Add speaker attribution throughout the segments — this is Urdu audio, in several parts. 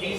Speaker 1: 5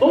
Speaker 1: 2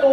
Speaker 1: 2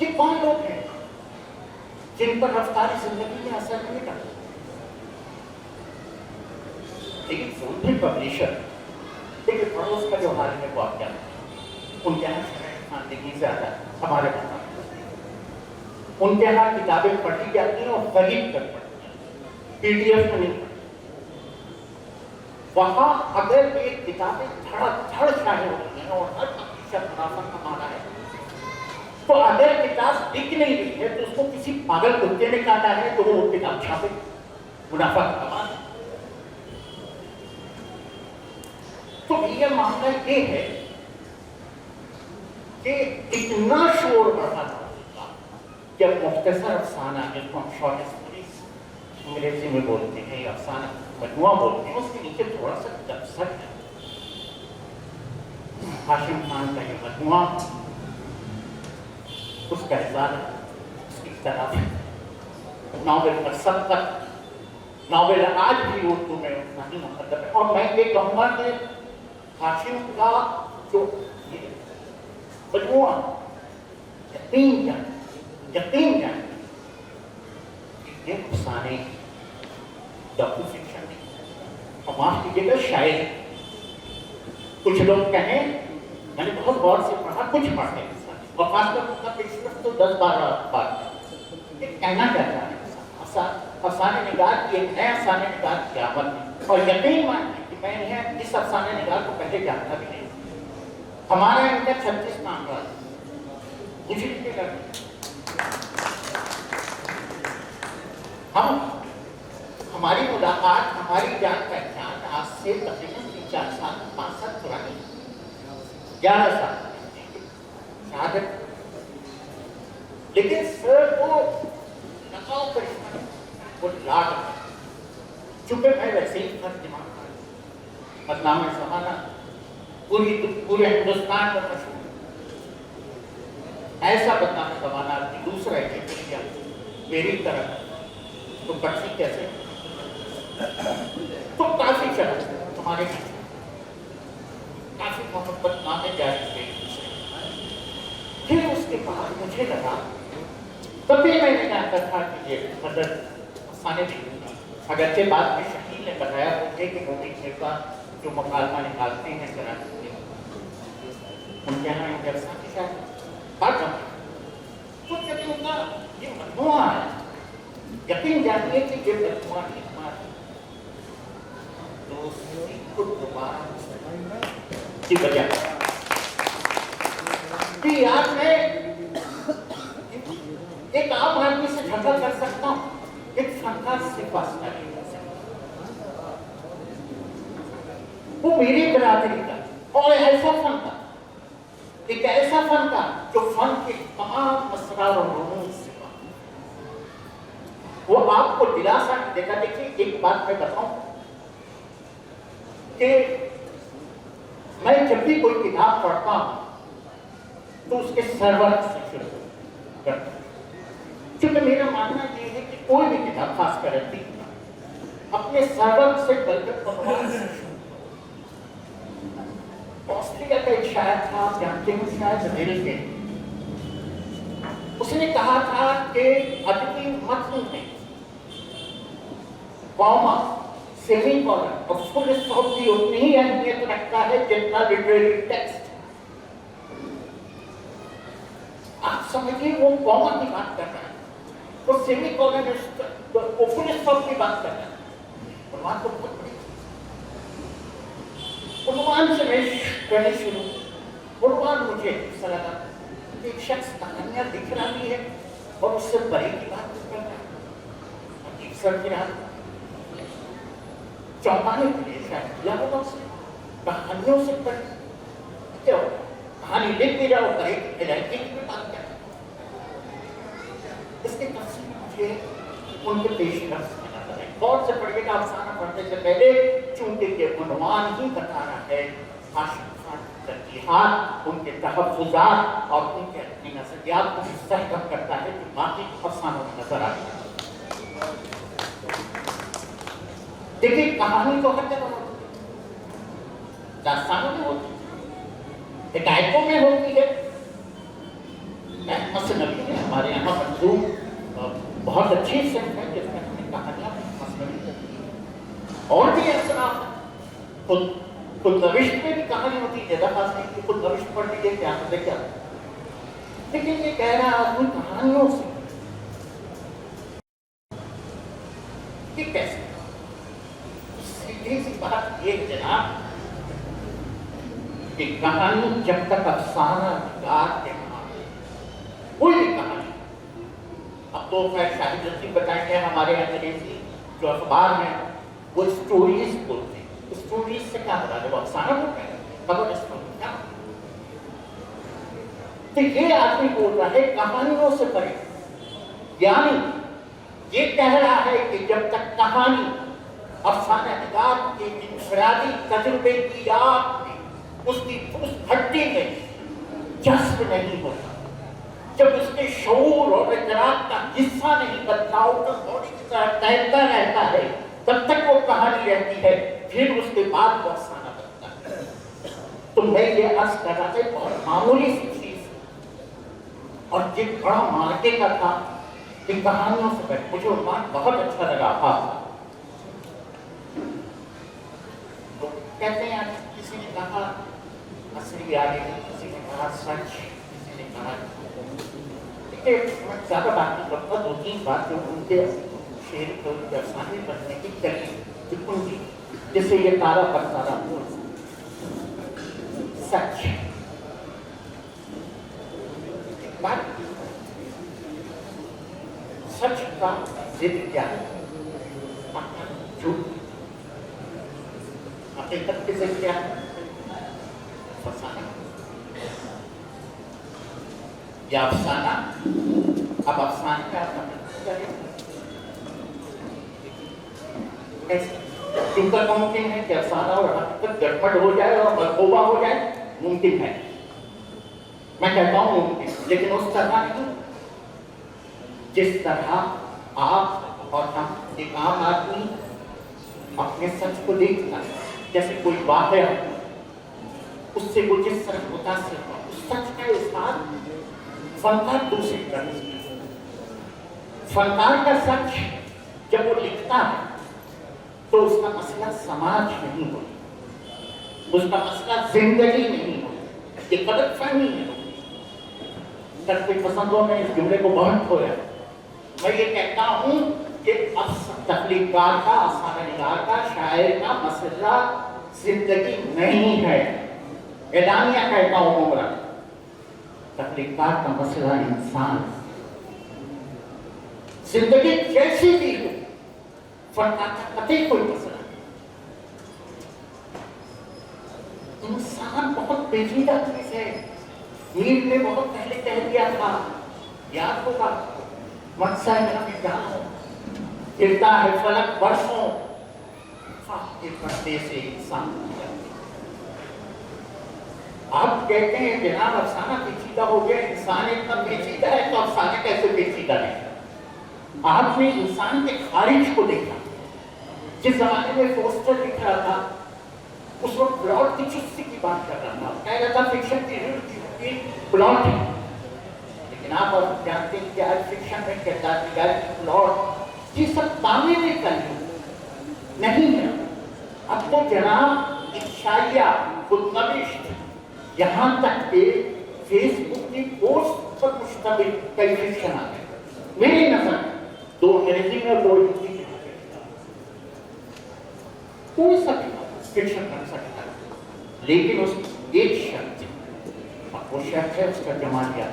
Speaker 1: یہ کون لوگ ہیں جن پر رفتار زندگی میں اثر نہیں ڈالتا؟ لیکن فوڈ پبلشر لیکن پڑوس کا جو حال ہے وہ آپ کیا ان کے یہاں شرح خواندگی زیادہ ہمارے پاس ان کے یہاں کتابیں پڑھی جاتی ہیں اور خرید کر پڑھتی ہیں، پی ڈی ایف میں نہیں پڑھتی۔ وہاں اگر یہ کتابیں دھڑ شائع ہوتی ہیں اور ہر پبلشر منافع کما رہا ہے، تو اگر کتاب بک نہیں رہی ہے تو اس کو کسی پاگل کتے نے کاٹا ہے تو وہ کتاب چھاپے منافع کما رہا ہے۔ تو یہ معاملہ یہ ہے کہ اتنا شور بڑھا تھا جب مختصر افسانہ جس کو ہم شارٹ اسٹوریز انگریزی میں بولتے ہیں یا افسانہ مجموعہ بولتے ہیں، اس کے نیچے تھوڑا سا دبسٹ ہے۔ ہاشم خان کا یہ مجموعہ، اس کا اظہار، اس کی طرف ناول پر سبقت، ناول آج بھی اردو میں اتنا ہی مقدم ہے۔ اور میں یہ کہوں گا کہ ہاشم کا جو یہ مجموعہ یقین جان یہ افسانے ڈاکو فکشن نہیں، اور معاف کیجیے گا شاعر۔ کچھ لوگ کہیں، میں نے بہت غور سے پڑھا، کچھ پڑھتے ہیں اور خاص طور پر پیشرفت تو 10-12 بار یہ کہنا چاہتا ہے افسانے نگار کی ایک نیا افسانے نگار کی آمد ہے، اور یقین مانیں کہ میں انہیں اس افسانے نگار کو پہلے جانتا بھی نہیں۔ ہمارا ان کا 36 نام رہا مجھے نہیں لگتا ہماری ملاقات، ہماری جان پہچان آج سے تقریباً 3-4 سال 5 سال پرانی، 11 سال شہادت، لیکن سر وہ نقاؤ کرشمہ وہ لاڈ ہے۔ چونکہ میں ویسے ہی ہر دماغ کا بدنام زمانہ پورے ہندوستان میں مشہور، ایسا بدنام زمانہ کہ دوسرا ہے کہ میری طرح تو بچی کیسے تو کافی چلا تمہارے کافی محبت نامے جاری تھے۔ پھر اس کے بعد مجھے لگا، کبھی میں نے جانتا تھا کہ یہ مدد افسانے نہیں ہوگا، اگرچہ بعد میں شکیل نے بتایا مجھے کہ موبی کا جو مکالمہ نکالتے ہیں کراچی میں، ان کے یہاں ایک افسانے شاید بات جمع تو جب ان کا یہ مجموعہ ہے، یقین جانیے کہ یہ مجموعہ حکمت دوسری کو دوبارہ کی وجہ کہ یار میں ایک عام آدمی سے جھگڑا کر سکتا ہوں، ایک فنکار سے فاصلہ نہیں کر سکتا۔ وہ میری برادری کا اور ایسا فنکار، ایک ایسا فنکار جو فن کے تمام اسرار اور علوم سے وہ آپ کو دلاسا دے گا۔ دیکھیے ایک بات میں بتاؤں کہ میں جب بھی کوئی کتاب پڑھتا ہوں تو اس کے سرور سے شروع کرتا ہوں، کیونکہ میرا ماننا یہ ہے کہ کوئی بھی کتاب خاص کر اپنے سرور سے بلکہ عنوان سے شروع۔ آسٹریلیا کا ایک شاعر تھا، آپ جانتے ہیں شاید ریل کے، اس نے کہا تھا کہ ادبی متن میں کاما، سیمی کالن اور فل اسٹاپ کی اتنی ہی اہمیت رکھتا ہے جتنا لٹریری ٹیکسٹ۔ آپ سمجھیے وہ کاما کی بات کر رہا ہے، وہ سیمی کالن وہ فل اسٹاپ کی بات کر رہا ہے۔ عنوان تو بہت بڑی، عنوان سے میں کہنے شروع، عنوان مجھے ایسا لگا کہ ایک شخص کہانیاں لکھ رہا بھی ہے اور اس سے پرے کی بات کر رہا ہے، عجیب سر کی رات چوپانے کے لیے شاید کیا ہوگا، اس نے کہانیوں سے پڑھ کیا ہوگا، کہانی لکھ بھی جاؤ پرے کی علاقے کی بات کیا۔ اس کے تفصیل مجھے ان کے پیش رفت میں نظر ہے۔ غور سے پڑھیے گا افسانہ پڑھنے سے پہلے، چونکہ یہ عنوان ہی بتا رہا ہے ہاشم خان کی ترجیحات، ان کے تحفظات اور ان کے اپنی نظریات کو مستحکم کرتا ہے جو باقی افسانوں میں نظر آتی ہے۔ دیکھیے کہانی تو ہر جگہ ہوتی ہے، داستانوں میں ہوتی ہے، حکایتوں میں ہوتی ہے، مثنوی میں ہمارے یہاں منظور بہت اچھی صنف ہے جس میں ہمیں کہانیاں مصنوعی اور بھی اصناف ہیں. خود نوشت میں بھی کہانی ہوتی ہے. زیادہ خاص نہیں کہ خود نوشت پڑھ لیجیے کیا مطلب کیا، لیکن یہ کہہ رہا آدمی کہانیوں سے یہ کیسے؟ سیدھی سی بات یہ جناب کہ کہانی جب تک افسانہ نگار کے کوئی بھی کہانی، اب تو خیر شاہد رشید بتائیں گے ہمارے انگریزی جو اخبار ہیں وہ اسٹوریز بولتے ہیں. اسٹوریز سے کیا بتا دے، وہ افسانہ بولتے ہیں، خبر اسٹوری کیا. تو یہ آدمی بول رہا ہے کہانیوں سے پڑھے، یعنی یہ کہہ رہا ہے کہ جب تک کہانی افسانہ نگار کے انفرادی تجربے کی یاد میں اس کی ہڈی میں جذب نہیں ہوتا، جب اس کے شعور اور ادراک کا حصہ نہیں بدلا، باڈی کی طرح تیرتا رہتا ہے، تب تک وہ کہانی رہتی ہے، پھر اس کے بعد وہ افسانہ بنتا ہے. تو میں یہ عرض کر رہا تھا بہت معمولی سی چیز اور یہ بڑا مارکے کا تھا کہ کہانیوں سے بیٹھ. مجھے عنوان بہت اچھا لگا تھا. تو کہتے ہیں کسی نے کہا اصلی عالم، کسی نے کہا سچ، کسی نے کہا میں زیادہ بات نہیں کرتا. دو تین بات جو ان کے شعر کو افسانے بننے کی کلی کنجی، جیسے یہ تارا پر تارا سچ بات. سچ کا ضد کیا ہے؟ جھوٹ. حقیقت کی ضد کیا ہے؟ فسانہ یا افسانہ. اب افسانے کا کیوں کا ممکن ہے کہ افسانہ اور حقیقت گڑبڑ ہو جائے اور مرغوبہ ہو جائے؟ ممکن ہے، میں کہتا ہوں ممکن، لیکن اس طرح نہیں جس طرح آپ اور ہم ایک عام آدمی اپنے سچ کو دیکھتا ہے. جیسے کوئی واقعہ اس سے وہ جس طرح متاثر ہوا، اس سچ کا اظہار فنکار دوسری طرح. فنکار کا سچ جب وہ لکھتا ہے تو اس کا مسئلہ سماج نہیں ہوتا، اس کا مسئلہ زندگی نہیں ہوتا. یہ غلط فہمی ہے. ترقی پسندوں نے اس جملے کو بہت کھویا. میں یہ کہتا ہوں کہ تخلیق کار کا، افسانہ نگار کا، شاعر کا مسئلہ زندگی نہیں ہے. اعلانیہ کہتا ہوں عمرہ، تخلیق کار کا مسئلہ انسان. زندگی جیسی بھی ہو، فنکار کا قطعی کوئی مسئلہ نہیں. انسان بہت پیچیدہ چیز ہے. میر نے بہت پہلے کہہ دیا تھا، یاد ہوگا، مقصد میں جہاں گرتا ہے فلک برسوں، کے پردے سے انسان. آپ کہتے ہیں جناب افسانہ پیچیدہ ہو گیا، انسان اتنا پیچیدہ ہے تو افسانہ کیسے پیچیدہ ہے؟ آپ نے انسان کے خارج کو دیکھا. جس زمانے میں فوسٹر لکھ رہا تھا اس وقت پلاٹ کی چستی کی بات کر رہا تھا، کہہ رہا تھا فکشن کی پلاٹ ہے. لیکن آپ اور جانتے ہیں کہ آج فکشن میں کردار نگاری کی پلاٹ یہ سب تعمیری کرنی نہیں ہے. اب تو جناب انشائیہ، خود نوشت، یہاں تک کہ فیس بک کی پوسٹ پر مشتمل کئی فکشن آ گئے. میری نظر دو انگریزی میں اور دو ہندی میں کوئی سا بھی فکشن کر سکتا ہے، لیکن اس کی ایک شرط ہے، وہ شرط ہے اس کا جمالیات،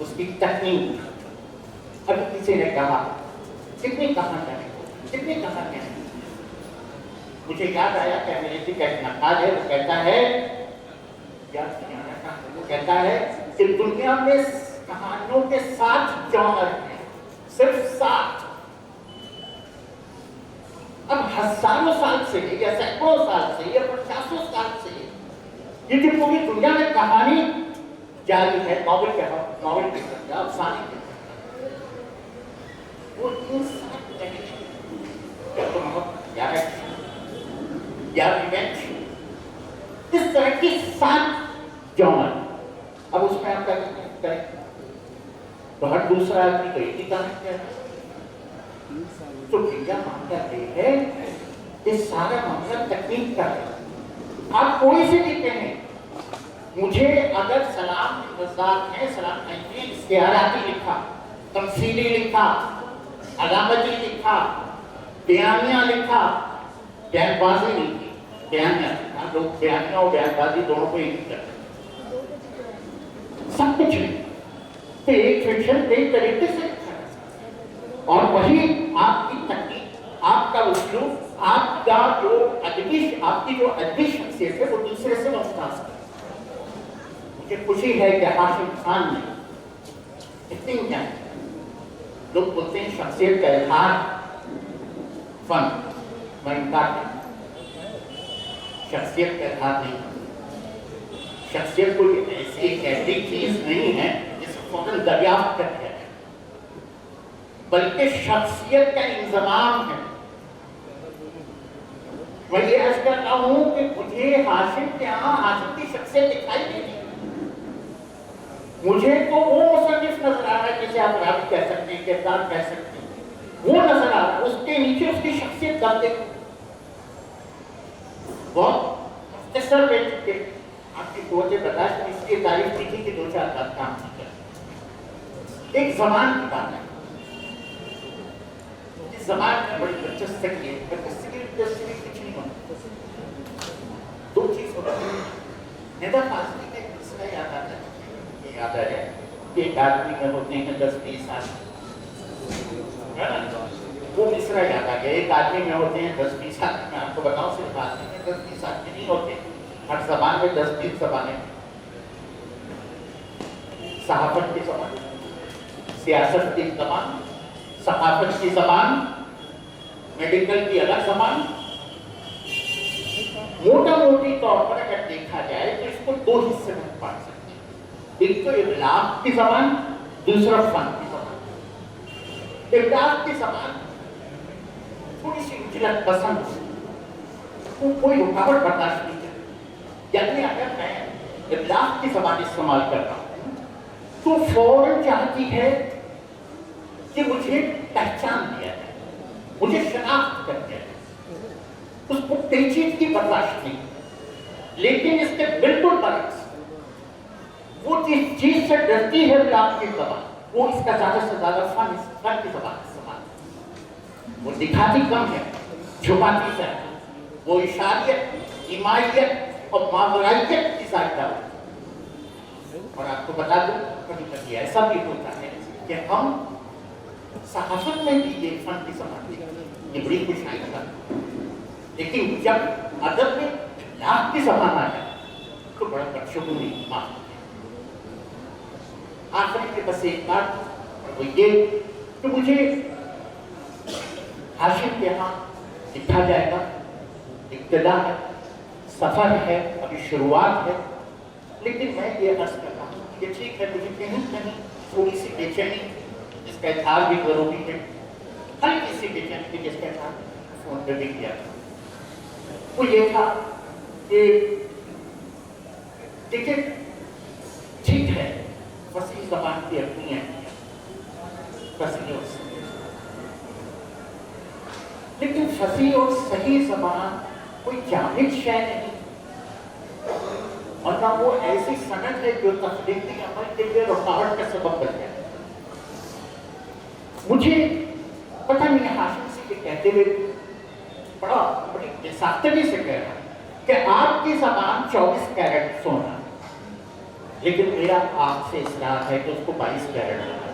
Speaker 1: اس کی تکنیک. ابھی کسی نے کہا کتنی کہانیاں ہیں. مجھے یاد آیا کہ انگریزی کا ایک نقاد ہے، وہ کہتا ہے کہ دنیا میں کہانیوں کے 7 جانر ہیں، صرف 7. اب ہزاروں سال سے یا سینکڑوں سال سے یا 50 سال سے یہ جو پوری دنیا میں کہانی جاری ہے، ناول کے ساتھ افسانے کے وہ ان 7 یا ریونج، اس طرح کی 7 جانر. اب اس میں آپ کریں تو ہر دوسرا آدمی تو ایک ہی کام کیا ہے. تو بھیا معاملہ یہ ہے کہ سارا معاملہ تکنیک کا ہے. آپ کوئی سے بھی کہیں مجھے اگر سلام وزاد ہے، سلام نے استعاراتی لکھا، تمثیلی لکھا، علامتی لکھا، بیانیہ لکھا، بیان بازی لکھی. بیانیہ لوگ بیانیہ اور بیان بازی دونوں کو ایک کرتے سب کچھ نہیں. تو ایک فکشن ایک طریقے سے لکھا ہے اور وہی آپ کی تکنیک، آپ کا اسلوب، آپ کا جو ادبی، آپ کی جو ادبی شخصیت ہے وہ دوسرے سے ممتاز ہے. مجھے خوشی ہے کہ ہاشم خان نے اتنی لوگ بولتے ہیں شخصیت کا اظہار فن، میں انکار نہیں. شخصیت کا اظہار نہیں. شخصیت کوئی ایک ایسی چیز نہیں ہے جس کو فوراً دریافت کر دیا جائے، بلکہ شخصیت کا انضمام ہے. میں یہ عرض کر رہا ہوں کہ مجھے ہاشم کے یہاں ہاشم کی شخصیت دکھائی نہیں. مجھے تو وہ مصنف نظر آ رہا ہے جسے آپ راوی کہہ سکتے ہیں، کردار کہہ سکتے ہیں، وہ نظر آ رہا ہے. اس کے نیچے اس کی شخصیت کر دے بہت مختصر لے چکے. آپ کی قوت برداشت میں اس لیے تعریف کی تھی کہ 2-4 بات کام کی کر. ایک زبان کی بات ہے. اس زبان میں بڑی دلچسپی ہے. دلچسپی کچھ نہیں ہوتا. 2 چیز ہوتا ہے. ندا فاضلی کا ایک مسئلہ یاد آتا ہے، یہ یاد آ جائے کہ ایک آدمی میں ہوتے ہیں 10-20 سال. وہ مصرع یاد آ گیا. ایک آدمی میں ہوتے ہیں 10-20 سال. میں آپ کو بتاؤں صرف بات نہیں ہے 10-20 سال کے نہیں ہوتے. ہر زبان میں 10-20 زبانیں. صحافت کی زبان، سیاست کی زبان، ثقافت کی زبان، میڈیکل کی الگ زبان. موٹا موٹی طور پر اگر دیکھا جائے تو اس کو 2 حصے میں بانٹ سکتے ہیں. ایک تو ابلاغ کی زبان، دوسرا فن کی زبان. ابلاغ کی زبان تھوڑی سی اجلت پسند، کوئی رکاوٹ برداشت نہیں کرتی. یعنی اگر میں ابلاغ کی زبان استعمال کر رہا ہوں تو فوراً چاہتی ہے کہ مجھے پہچان دیا جائے، مجھے شناخت کر دیا جائے. اس کو پیچیدگی کی برداشت نہیں. لیکن اس کے بالکل برعکس وہ جس چیز سے ڈرتی ہے ابلاغ کی زبان، وہ اس کا زیادہ سے زیادہ فن کی زبان استعمال. وہ دکھاتی کم ہے، چھپاتی ہے. وہ اشاریت، ایمائیت اور ماورائیت کی ذائقہ. اور آپ کو بتا دوں کبھی کبھی ایسا بھی ہوتا ہے کہ ہم صحافت میں بھی یہ فن کی زبان یہ بڑی خوش آئی تھا، لیکن جب ادب میں لاکھ کی زبان آ جائے تو بڑا بدشگونی معاف. آخری کے بس ایک بات اور وہ یہ کہ مجھے ہاشم کے یہاں لکھا جائے گا. ابتدا ہے، سفر ہے، ابھی شروعات ہے. لیکن میں یہ عرض کر رہا ہوں کہ ٹھیک ہے مجھے کہیں کہیں تھوڑی سی بے چینی جس کا اظہار بھی ضروری ہے، ہلکی سی بے چینی تھی جس کا اظہار فون پہ بھی کیا تھا. وہ یہ تھا کہ دیکھیں ٹھیک ہے فصیح زبان کی اپنی ہے، فصیح اور صحیح، لیکن فصیح اور صحیح زبان کوئی جامد شے نہیں، اور نہ وہ ایسی سند ہے جو تخلیقی عمل کے لیے رکاوٹ کا سبب بن جائے. مجھے پتہ نہیں ہاشم سے یہ کہتے ہوئے بڑی بےساختگی سے کہہ رہا کہ آپ کی زبان 24 کیرٹ سونا، لیکن میرا آپ سے اصرار ہے کہ اس کو 22 کیرٹ ہونا.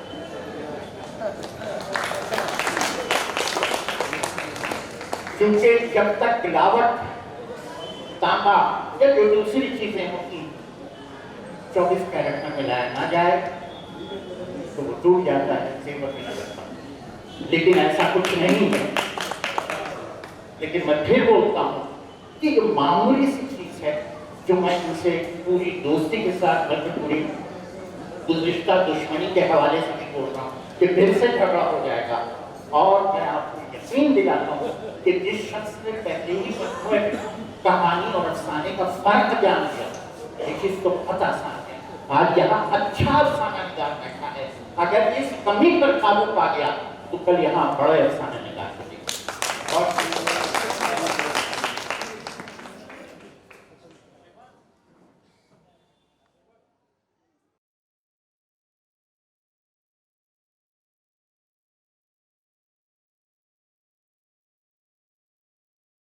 Speaker 1: کیونکہ جب تک ملاوٹ تانبا یا جو دوسری چیزیں ہوتی 24 کیرٹ میں ملایا نہ جائے تو وہ ٹوٹ جاتا ہے، زیور میں لگتا. لیکن ایسا کچھ نہیں ہے. لیکن میں پھر بولتا ہوں کہ یہ معمولی سی چیز ہے جو میں ان سے پوری دوستی کے ساتھ بلکہ پوری گزشتہ دشمنی کے حوالے سے بھی بول رہا ہوں کہ پھر سے جھگڑا ہو جائے گا. اور میں آپ کو یقین دلاتا ہوں کہ جس شخص نے پہلے ہی کہانی اور افسانے کا فرق جان لیا، ایک چیز تو بہت آسان ہے. آج یہاں اچھا افسانہ نگار بیٹھا ہے اگر اس کمی پر قابو پا گیا تو کل یہاں بڑے افسانے نگار سکے.